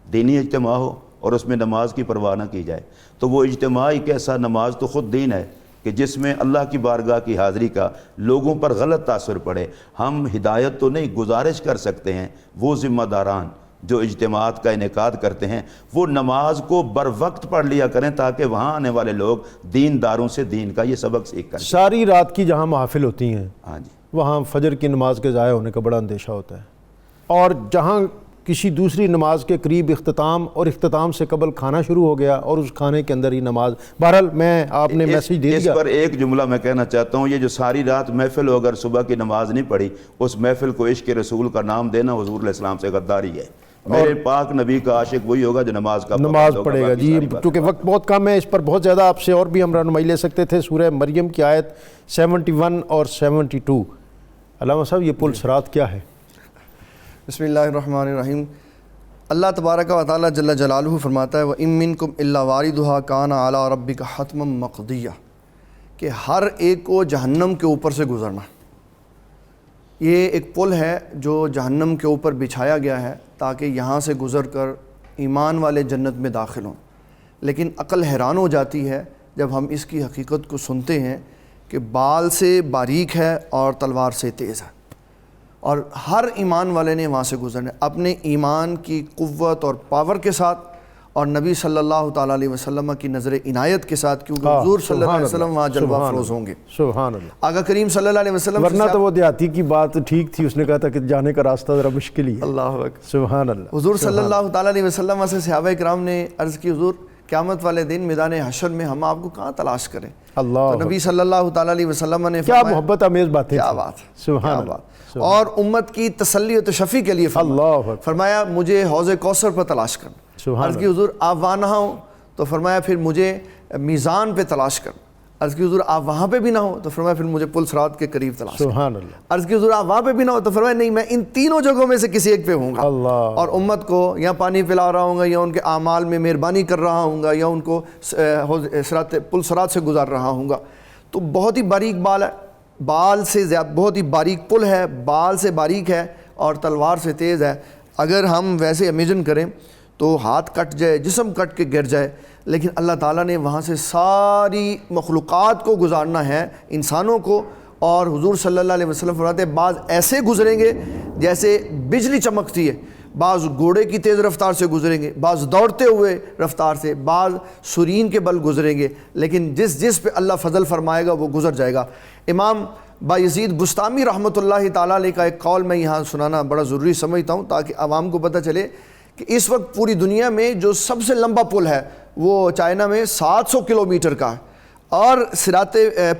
دینی اجتماع ہو اور اس میں نماز کی پرواہ نہ کی جائے، تو وہ اجتماع ایک ایسا، نماز تو خود دین ہے کہ جس میں اللہ کی بارگاہ کی حاضری کا لوگوں پر غلط تاثر پڑے۔ ہم ہدایت تو نہیں، گزارش کر سکتے ہیں وہ ذمہ داران جو اجتماعات کا انعقاد کرتے ہیں وہ نماز کو بر وقت پڑھ لیا کریں، تاکہ وہاں آنے والے لوگ دینداروں سے دین کا یہ سبق سیکھ کر
ساری رات کی جہاں محافل ہوتی ہیں
ہاں جی،
وہاں فجر کی نماز کے ضائع ہونے کا بڑا اندیشہ ہوتا ہے، اور جہاں کسی دوسری نماز کے قریب اختتام اور اختتام سے قبل کھانا شروع ہو گیا اور اس کھانے کے اندر ہی نماز۔ بہرحال میں آپ نے میسیج دے دیا۔
اس پر ایک جملہ میں کہنا چاہتا ہوں، یہ جو ساری رات محفل ہو اگر صبح کی نماز نہیں پڑھی، اس محفل کو عشق رسول کا نام دینا حضور علیہ السلام سے غداری ہے۔ میرے پاک نبی کا عاشق وہی ہوگا جو نماز
پڑھے گا۔ جی چونکہ وقت بہت کم ہے، اس پر بہت زیادہ آپ سے اور بھی ہم رہنمائی لے سکتے تھے۔ سورہ مریم کی آیت 71 اور 72، علامہ صاحب یہ پل صراط کیا ہے؟
بسم اللہ الرحمن الرحیم۔ اللہ تبارک و تعالیٰ جل جلالہ فرماتا ہے وَإِن مِّنكُمْ إِلَّا وَارِدُهَا كَانَ عَلَىٰ رَبِّكَ حَتْمًا مَقْضِيًّا، کہ ہر ایک کو جہنم کے اوپر سے گزرنا۔ یہ ایک پل ہے جو جہنم کے اوپر بچھایا گیا ہے تاکہ یہاں سے گزر کر ایمان والے جنت میں داخل ہوں، لیکن عقل حیران ہو جاتی ہے جب ہم اس کی حقیقت کو سنتے ہیں کہ بال سے باریک ہے اور تلوار سے تیز ہے، اور ہر ایمان والے نے وہاں سے گزرنا ہے اپنے ایمان کی قوت اور پاور کے ساتھ، اور نبی صلی اللہ تعالیٰ علیہ وسلم کی نظر عنایت کے ساتھ، کیونکہ حضور صلی اللہ علیہ وسلم وہاں جلوہ افروز ہوں گے۔
سبحان اللہ۔
آقا کریم صلی اللہ علیہ وسلم،
ورنہ تو وہ دیہاتی کی بات ٹھیک تھی، اس نے کہا تھا کہ جانے کا راستہ ذرا مشکل ہی ہے۔
اللہ اکبر۔
سبحان اللہ۔
حضور صلی اللہ تعالیٰ علیہ وسلم سے صحابہ کرام نے عرض کی، حضور قیامت والے دن میدان حشر میں ہم آپ کو کہاں تلاش کریں؟
اللہ،
تو نبی صلی اللہ تعالیٰ علیہ وسلم نے
کیا محبت آمیز باتیں،
کیا بات،
سبحان
اللہ، اور امت کی تسلی و تشفی کے لیے فرمایا مجھے حوض کوثر پر تلاش کرنا۔ عرض کی حضور آپ وہاں نہ ہوں تو فرمایا پھر مجھے میزان پہ تلاش کرنا۔ عرض کی حضور آپ وہاں پہ بھی نہ ہو تو فرمایا پھر مجھے پل صراط کے قریب تلاش کرنا۔
سبحان اللہ۔
عرض کی حضور آپ وہاں پہ بھی نہ ہو تو فرمایا نہیں، میں ان تینوں جگہوں میں سے کسی ایک پہ ہوں گا، اور امت کو یا پانی پلا رہا ہوں گا، یا ان کے اعمال میں مہربانی کر رہا ہوں گا، یا ان کو پل صراط سے گزار رہا ہوں گا۔ تو بہت ہی باریک بال ہے، بال سے زیادہ بہت ہی باریک پل ہے، بال سے باریک ہے اور تلوار سے تیز ہے۔ اگر ہم ویسے امیجن کریں تو ہاتھ کٹ جائے، جسم کٹ کے گر جائے، لیکن اللہ تعالیٰ نے وہاں سے ساری مخلوقات کو گزارنا ہے، انسانوں کو، اور حضور صلی اللہ علیہ وسلم فرماتے ہیں بعض ایسے گزریں گے جیسے بجلی چمکتی ہے، بعض گھوڑے کی تیز رفتار سے گزریں گے، بعض دوڑتے ہوئے رفتار سے، بعض سرین کے بل گزریں گے، لیکن جس پہ اللہ فضل فرمائے گا وہ گزر جائے گا۔ امام بایزید بستامی رحمۃ اللہ تعالیٰ علیہ کا ایک قول میں یہاں سنانا بڑا ضروری سمجھتا ہوں تاکہ عوام کو پتہ چلے کہ اس وقت پوری دنیا میں جو سب سے لمبا پل ہے وہ چائنا میں 700 کلومیٹر کا ہے، اور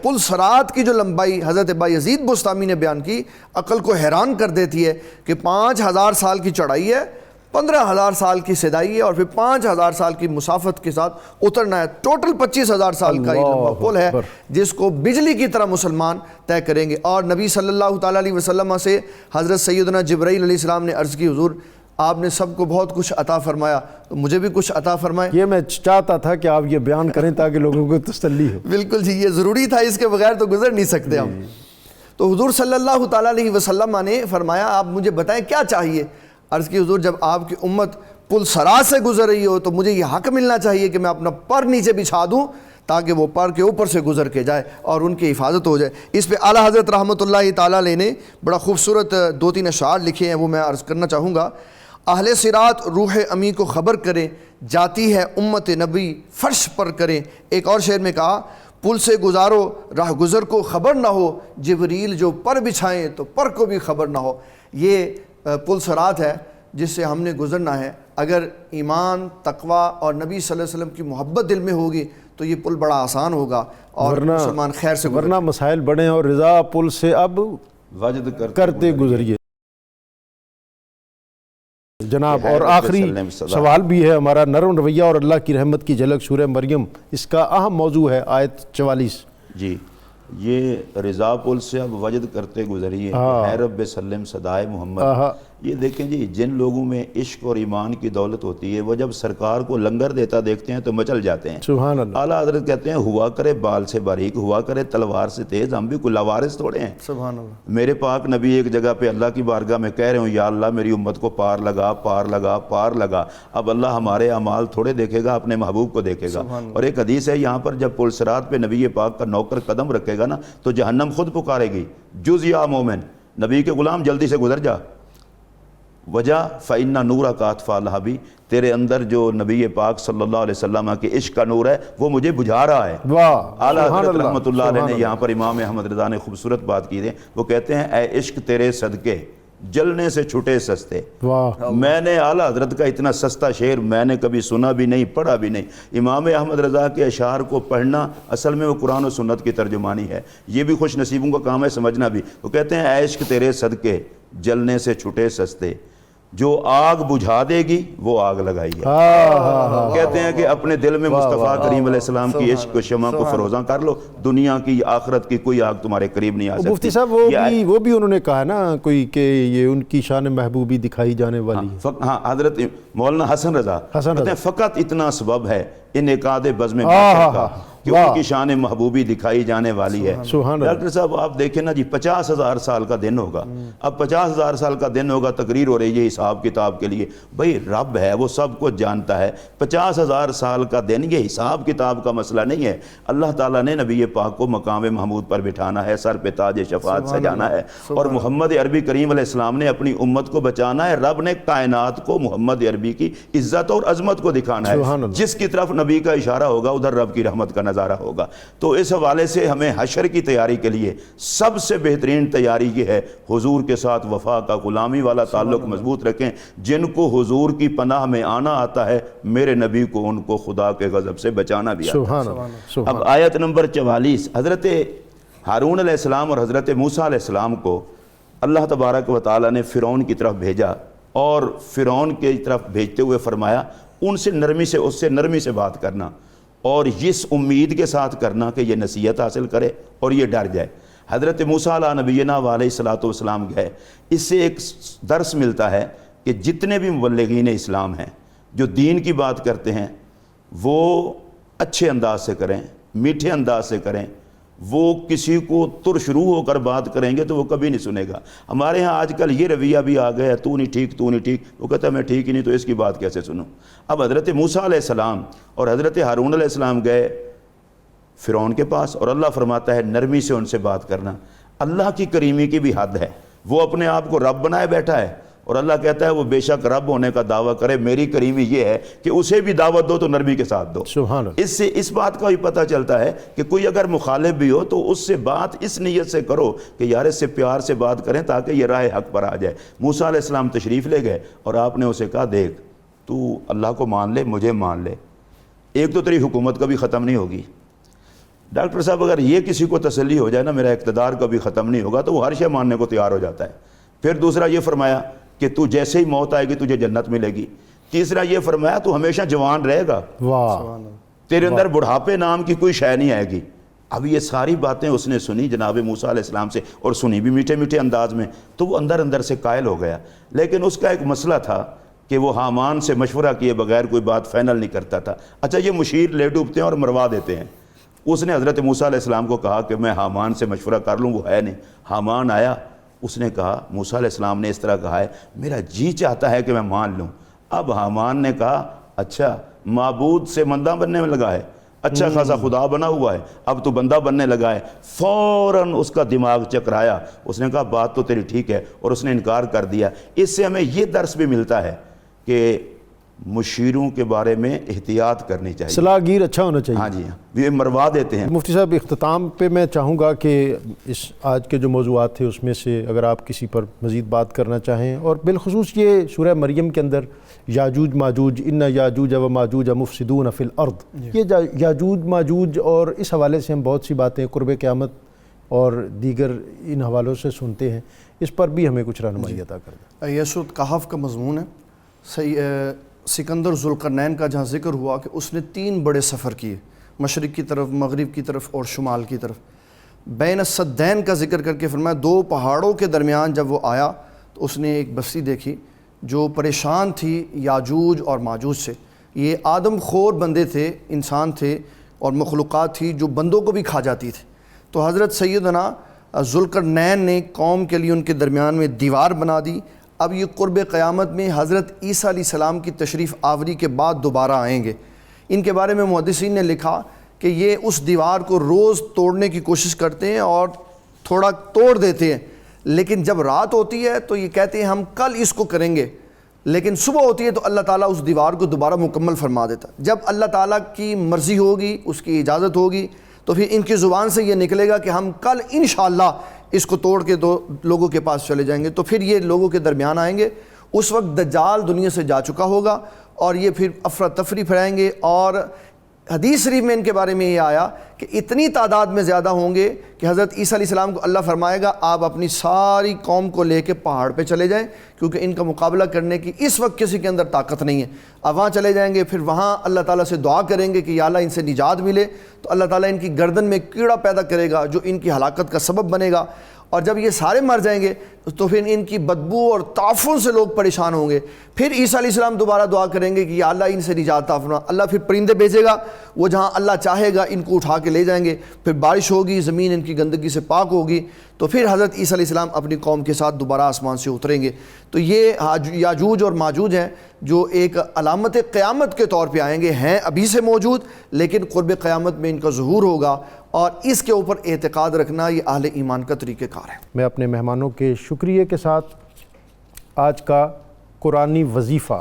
پل صراط کی جو لمبائی حضرت بایزید بستامی نے بیان کی عقل کو حیران کر دیتی ہے کہ 5000 سال کی چڑھائی ہے، 15,000 سال کی سدائی ہے اور پھر 5,000 سال کی مسافت کے ساتھ اترنا ہے. ٹوٹل 25,000 سال کا یہ لمبا پل ہے جس کو بجلی کی طرح مسلمان طے کریں گے. اور نبی صلی اللہ تعالیٰ علیہ وسلم سے حضرت سیدنا جبرائیل علیہ السلام نے عرض کی حضور آپ نے سب کو بہت کچھ عطا فرمایا تو مجھے بھی کچھ عطا فرمائے.
یہ میں چاہتا تھا کہ آپ یہ بیان کریں تاکہ لوگوں کو تسلی ہو.
بالکل جی، یہ ضروری تھا، اس کے بغیر تو گزر نہیں سکتے ہم. تو حضور صلی اللہ تعالیٰ علیہ وسلم نے فرمایا آپ مجھے بتائیں کیا چاہیے. عرض کی حضور جب آپ کی امت پل صراط سے گزر رہی ہو تو مجھے یہ حق ملنا چاہیے کہ میں اپنا پر نیچے بچھا دوں تاکہ وہ پر کے اوپر سے گزر کے جائے اور ان کی حفاظت ہو جائے. اس پہ اعلیٰ حضرت رحمۃ اللہ تعالیٰ علیہ نے بڑا خوبصورت 2-3 اشعار لکھے ہیں، وہ میں عرض کرنا چاہوں گا. اہل صراط روح امی کو خبر کریں، جاتی ہے امت نبی فرش پر کریں. ایک اور شعر میں کہا پل سے گزارو راہ گزر کو خبر نہ ہو، جبریل جو پر بچھائیں تو پر کو بھی خبر نہ ہو. یہ پل صراط ہے جس سے ہم نے گزرنا ہے. اگر ایمان، تقوی اور نبی صلی اللہ علیہ وسلم کی محبت دل میں ہوگی تو یہ پل بڑا آسان ہوگا اور مسلمان خیر سے
ورنہ مسائل بڑھیں اور رضا پل سے اب
وجد
کرتے گزریے جناب. اور آخری سوال بھی ہے ہمارا، نرم رویہ اور اللہ کی رحمت کی جھلک، سورہ مریم اس کا اہم موضوع ہے، آیت 44.
جی، یہ رضا پل سے اب وجد کرتے گزریے، اے رب سلم صدائے محمد. یہ دیکھیں جی، جن لوگوں میں عشق اور ایمان کی دولت ہوتی ہے وہ جب سرکار کو لنگر دیتا دیکھتے ہیں تو مچل جاتے ہیں.
سبحان اللہ.
اعلیٰ حضرت کہتے ہیں ہوا کرے بال سے باریک، ہوا کرے تلوار سے تیز، ہم بھی کوئی لاوارث تھوڑے ہیں.
سبحان اللہ.
میرے پاک نبی ایک جگہ پہ اللہ کی بارگاہ میں کہہ رہے ہوں یا اللہ میری امت کو پار لگا پار لگا پار لگا. اب اللہ ہمارے اعمال تھوڑے دیکھے گا، اپنے محبوب کو دیکھے گا. اور ایک حدیث ہے یہاں پر جب پل صراط پہ نبی پاک کا نوکر قدم رکھے گا نا تو جہنم خود پکارے گی جز یا مومن، نبی کے غلام جلدی سے گزر جا. وجہ فَإِنَّ نُورَ کا اطفا لہبی، تیرے اندر جو نبی پاک صلی اللہ علیہ وسلم کے عشق کا نور ہے وہ مجھے بجھا رہا ہے. اعلیٰ حضرت رحمۃ اللہ علیہ نے یہاں پر امام احمد رضا نے خوبصورت بات کی ہے. وہ کہتے ہیں اے عشق تیرے صدقے جلنے سے چھٹے سستے. میں نے اعلیٰ حضرت کا اتنا سستا شعر میں نے کبھی سنا بھی نہیں، پڑھا بھی نہیں. امام احمد رضا کے اشعار کو پڑھنا اصل میں وہ قرآن و سنت کی ترجمانی ہے. یہ بھی خوش نصیبوں کا کام ہے سمجھنا بھی. وہ کہتے ہیں اے عشق تیرے صدقے جلنے سے چھٹے سستے، جو آگ بجھا دے گی وہ آگ لگائی ہے. کہتے ہیں کہ اپنے دل میں مصطفیٰ کریم علیہ السلام کی عشق و شمع کو فروزاں کر لو، دنیا کی آخرت کی کوئی آگ تمہارے قریب نہیں آ سکتی.
مفتی صاحب وہ بھی انہوں نے کہا نا کوئی کہ یہ ان کی شان محبوبی دکھائی جانے والی ہے.
ہاں، حضرت مولانا حسن رضا کہتے ہیں فقط اتنا سبب ہے انعقاد بزم معاشر کا کہ ان کی شان محبوبی دکھائی جانے والی ہے. ڈاکٹر صاحب آپ دیکھیں نا جی 50,000 سال کا دن ہوگا. اب 50,000 سال کا دن ہوگا، تقریر ہو رہی ہے حساب کتاب کے لیے. بھئی رب ہے وہ سب کچھ جانتا ہے. 50,000 سال کا دن یہ حساب کتاب کا مسئلہ نہیں ہے. اللہ تعالیٰ نے نبی پاک کو مقام محمود پر بٹھانا ہے، سر پہ تاج شفاعت سجانا ہے، اور محمد عربی کریم علیہ السلام نے اپنی امت کو بچانا ہے. رب نے کائنات کو محمد عربی کی عزت اور عظمت کو دکھانا ہے. جس کی طرف نبی کا اشارہ ہوگا ادھر رب کی رحمت کا نظارہ ہوگا. تو اس حوالے سے ہمیں حشر کی تیاری کے لیے سب سے بہترین تیاری یہ ہے حضور کے ساتھ وفا کا غلامی والا تعلق مضبوط رکھیں. جن کو حضور کی پناہ میں آنا آتا ہے میرے نبی کو ان کو خدا کے غضب سے بچانا بھی آتا ہے. اب آیت نمبر 44، حضرت ہارون علیہ السلام اور حضرت موسیٰ علیہ السلام کو اللہ تبارک و تعالیٰ نے فرعون کی طرف بھیجا اور فرعون کی طرف بھیجتے ہوئے فرمایا ان سے نرمی سے بات کرنا اور اس امید کے ساتھ کرنا کہ یہ نصیحت حاصل کرے اور یہ ڈر جائے. حضرت موسیٰ علیہ نبینا علیہ الصلوۃ والسلام گئے. اس سے ایک درس ملتا ہے کہ جتنے بھی مبلغین اسلام ہیں جو دین کی بات کرتے ہیں وہ اچھے انداز سے کریں، میٹھے انداز سے کریں. وہ کسی کو ترش روح ہو کر بات کریں گے تو وہ کبھی نہیں سنے گا. ہمارے ہاں آج کل یہ رویہ بھی آ گیا ہے تو نہیں ٹھیک. وہ کہتا ہے میں ٹھیک ہی نہیں تو اس کی بات کیسے سنوں. اب حضرت موسیٰ علیہ السلام اور حضرت ہارون علیہ السلام گئے فرعون کے پاس اور اللہ فرماتا ہے نرمی سے ان سے بات کرنا. اللہ کی کریمی کی بھی حد ہے. وہ اپنے آپ کو رب بنائے بیٹھا ہے اور اللہ کہتا ہے وہ بے شک رب ہونے کا دعویٰ کرے، میری کریمی یہ ہے کہ اسے بھی دعوت دو تو نرمی کے ساتھ دو. سبحان اللہ. اس سے اس بات کا بھی پتہ چلتا ہے کہ کوئی اگر مخالف بھی ہو تو اس سے بات اس نیت سے کرو کہ یار اس سے پیار سے بات کریں تاکہ یہ راہ حق پر آ جائے. موسیٰ علیہ السلام تشریف لے گئے اور آپ نے اسے کہا دیکھ تو اللہ کو مان لے، مجھے مان لے، ایک تو تیری حکومت کبھی ختم نہیں ہوگی. ڈاکٹر صاحب اگر یہ کسی کو تسلی ہو جائے نا میرا اقتدار کبھی ختم نہیں ہوگا تو وہ ہر شے ماننے کو تیار ہو جاتا ہے. پھر دوسرا یہ فرمایا کہ تو جیسے ہی موت آئے گی تجھے جنت ملے گی۔ تیسرا یہ فرمایا تو ہمیشہ جوان رہے گا،
واہ،
تیرے اندر بڑھاپے نام کی کوئی شے نہیں آئے گی۔ اب یہ ساری باتیں اس نے سنی جناب موسیٰ علیہ السلام سے، اور سنی بھی میٹھے میٹھے انداز میں، تو وہ اندر اندر سے قائل ہو گیا۔ لیکن اس کا ایک مسئلہ تھا کہ وہ حامان سے مشورہ کیے بغیر کوئی بات فائنل نہیں کرتا تھا۔ اچھا یہ مشیر لے ڈوبتے ہیں اور مروا دیتے ہیں۔ اس نے حضرت موسیٰ علیہ السلام کو کہا کہ میں حامان سے مشورہ کر لوں، وہ ہے نہیں۔ حامان آیا، اس نے کہا موسیٰ علیہ السلام نے اس طرح کہا ہے، میرا جی چاہتا ہے کہ میں مان لوں۔ اب حامان نے کہا اچھا معبود سے بندہ بننے میں لگا ہے، اچھا خاصا خدا بنا ہوا ہے، اب تو بندہ بننے لگا ہے۔ فوراً اس کا دماغ چکرایا، اس نے کہا بات تو تیری ٹھیک ہے، اور اس نے انکار کر دیا۔ اس سے ہمیں یہ درس بھی ملتا ہے کہ مشیروں کے بارے میں احتیاط کرنی چاہیے،
صلاح گیر اچھا ہونا چاہیے۔
ہاں جی، یہ مروا دیتے ہیں۔
مفتی صاحب اختتام پہ میں چاہوں گا کہ اس آج کے جو موضوعات تھے اس میں سے اگر آپ کسی پر مزید بات کرنا چاہیں، اور بالخصوص یہ سورہ مریم کے اندر یاجوج ماجوج، ان یاجوج و ماجوج مفسدون فی الارض، یہ یاجوج ماجوج، اور اس حوالے سے ہم بہت سی باتیں قرب قیامت اور دیگر ان حوالوں سے سنتے ہیں، اس پر بھی ہمیں کچھ رہنمائی عطا کر دیں۔
یہ سورۃ کہف کا مضمون ہے۔ سکندر ذوالقرنین کا جہاں ذکر ہوا کہ اس نے 3 بڑے سفر کیے، مشرق کی طرف، مغرب کی طرف اور شمال کی طرف۔ بین السدین کا ذکر کر کے فرمایا 2 پہاڑوں کے درمیان جب وہ آیا تو اس نے ایک بستی دیکھی جو پریشان تھی یاجوج اور ماجوج سے۔ یہ آدم خور بندے تھے، انسان تھے اور مخلوقات تھی جو بندوں کو بھی کھا جاتی تھی۔ تو حضرت سیدنا ذوالقرنین نے قوم کے لیے ان کے درمیان میں دیوار بنا دی۔ اب یہ قرب قیامت میں حضرت عیسیٰ علیہ السلام کی تشریف آوری کے بعد دوبارہ آئیں گے۔ ان کے بارے میں محدثین نے لکھا کہ یہ اس دیوار کو روز توڑنے کی کوشش کرتے ہیں اور تھوڑا توڑ دیتے ہیں، لیکن جب رات ہوتی ہے تو یہ کہتے ہیں ہم کل اس کو کریں گے، لیکن صبح ہوتی ہے تو اللہ تعالیٰ اس دیوار کو دوبارہ مکمل فرما دیتا۔ جب اللہ تعالیٰ کی مرضی ہوگی، اس کی اجازت ہوگی، تو پھر ان کی زبان سے یہ نکلے گا کہ ہم کل انشاءاللہ اس کو توڑ کے لوگوں کے پاس چلے جائیں گے۔ تو پھر یہ لوگوں کے درمیان آئیں گے۔ اس وقت دجال دنیا سے جا چکا ہوگا اور یہ پھر افراتفری پھیلائیں گے، اور حدیث شریف میں ان کے بارے میں یہ آیا کہ اتنی تعداد میں زیادہ ہوں گے کہ حضرت عیسیٰ علیہ السلام کو اللہ فرمائے گا آپ اپنی ساری قوم کو لے کے پہاڑ پہ چلے جائیں، کیونکہ ان کا مقابلہ کرنے کی اس وقت کسی کے اندر طاقت نہیں ہے۔ اب وہاں چلے جائیں گے، پھر وہاں اللہ تعالیٰ سے دعا کریں گے کہ یا اللہ ان سے نجات ملے، تو اللہ تعالیٰ ان کی گردن میں کیڑا پیدا کرے گا جو ان کی ہلاکت کا سبب بنے گا، اور جب یہ سارے مر جائیں گے تو پھر ان کی بدبو اور تعفن سے لوگ پریشان ہوں گے۔ پھر عیسیٰ علیہ السلام دوبارہ دعا کریں گے کہ یا اللہ ان سے نجات عطا فرما۔ اللہ پھر پرندے بھیجے گا، وہ جہاں اللہ چاہے گا ان کو اٹھا کے لے جائیں گے، پھر بارش ہوگی، زمین ان کی گندگی سے پاک ہوگی، تو پھر حضرت عیسیٰ علیہ السلام اپنی قوم کے ساتھ دوبارہ آسمان سے اتریں گے۔ تو یہ یاجوج اور ماجوج ہیں جو ایک علامت قیامت کے طور پہ آئیں گے، ہیں ابھی سے موجود، لیکن قرب قیامت میں ان کا ظہور ہوگا، اور اس کے اوپر اعتقاد رکھنا یہ اہل ایمان کا طریقہ کار ہے۔
میں اپنے مہمانوں کے شکریہ کے ساتھ آج کا قرآنی وظیفہ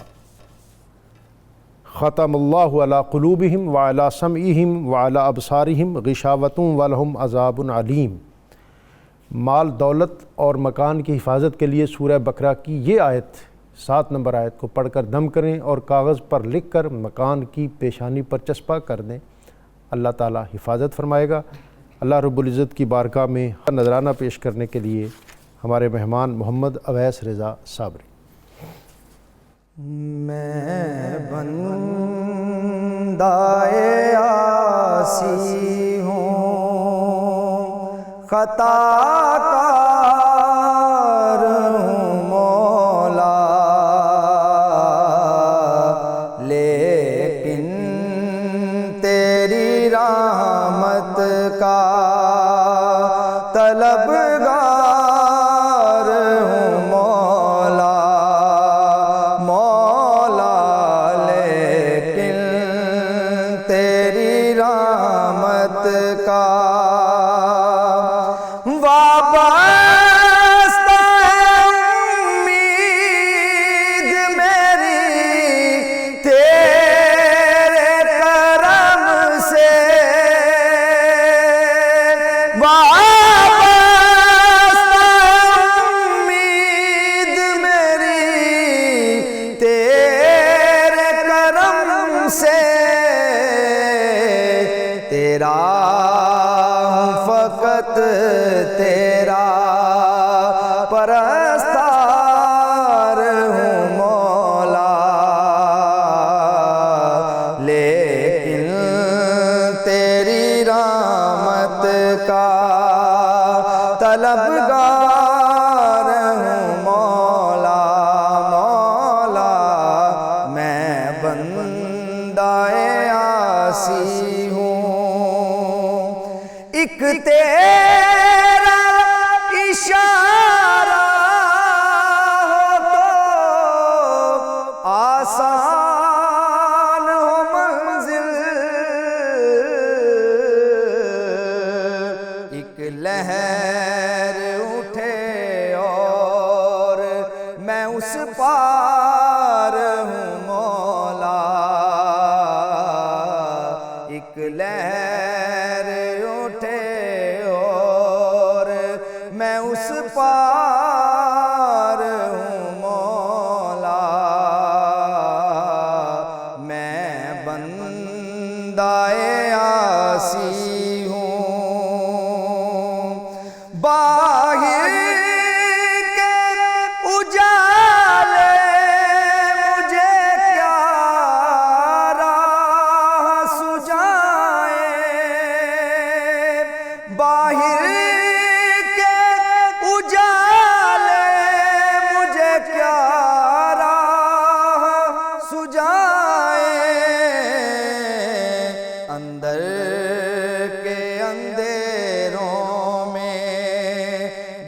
ختم اللہ علی قلوبہم وعلی سمعہم وعلی ابصارہم غشاوۃ ولہم عذاب علیم، مال دولت اور مکان کی حفاظت کے لیے سورہ بقرہ کی یہ آیت 7 نمبر آیت کو پڑھ کر دم کریں اور کاغذ پر لکھ کر مکان کی پیشانی پر چسپاں کر دیں، اللہ تعالیٰ حفاظت فرمائے گا۔ اللہ رب العزت کی بارگاہ میں نذرانہ پیش کرنے کے لیے ہمارے مہمان محمد اویس رضا صابری۔
میں بندہ عاصی ہوں، خطا کار ہوں مولا، لیکن تیری رحمت کا طلبگار ہوں مولا، مولا لیکن تیری رحمت کا وابستہ امید میری تیرے کرم سے، وابستہ امید میری تیرے کرم سے، تیرا ہوں فقط تیرا پرستار آسی ہوں، ایک تیرا اشارہ ہو تو آسان ہو منزل، ایک لہر اٹھے اور میں اس پار ہوں مولا، ایک لہر اٹھے اور میں اس پار ہوں مولا، میں بندہ آسی ہوں، باہر کے اجالے مجھے کیا راہ سجائیں، باہر کے اجالے مجھے کیا راہ سجائیں، اندر کے اندھیروں میں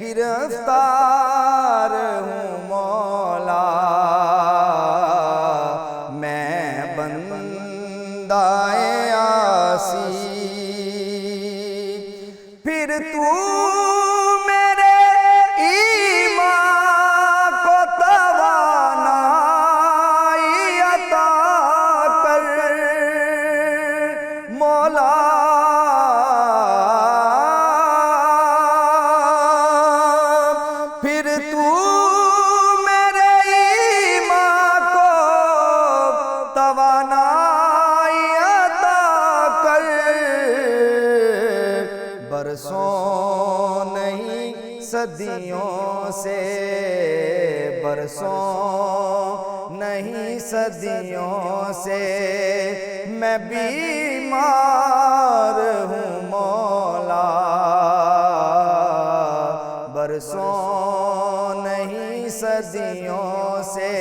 گرفتار ہوں مولا، میں بندہ آسی، پھر تو میرے ایمان کو توانائی عطا کر مولا، پھر تو میرے ایمان کو توانائی عطا کر، برسوں نہیں صدیوں سے، برسوں نہیں صدیوں سے میں بیمار ہوں مولا، برسوں نہیں صدیوں سے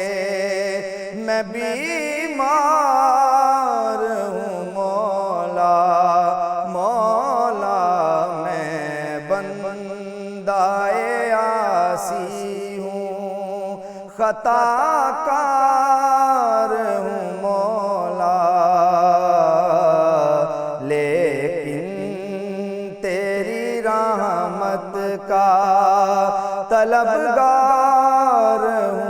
میں بیمار ہوں مولا، مولا میں بندہ آسی ہوں، خطا کار ہوں مولا، لیکن تیری رحمت کا طلبگار ہوں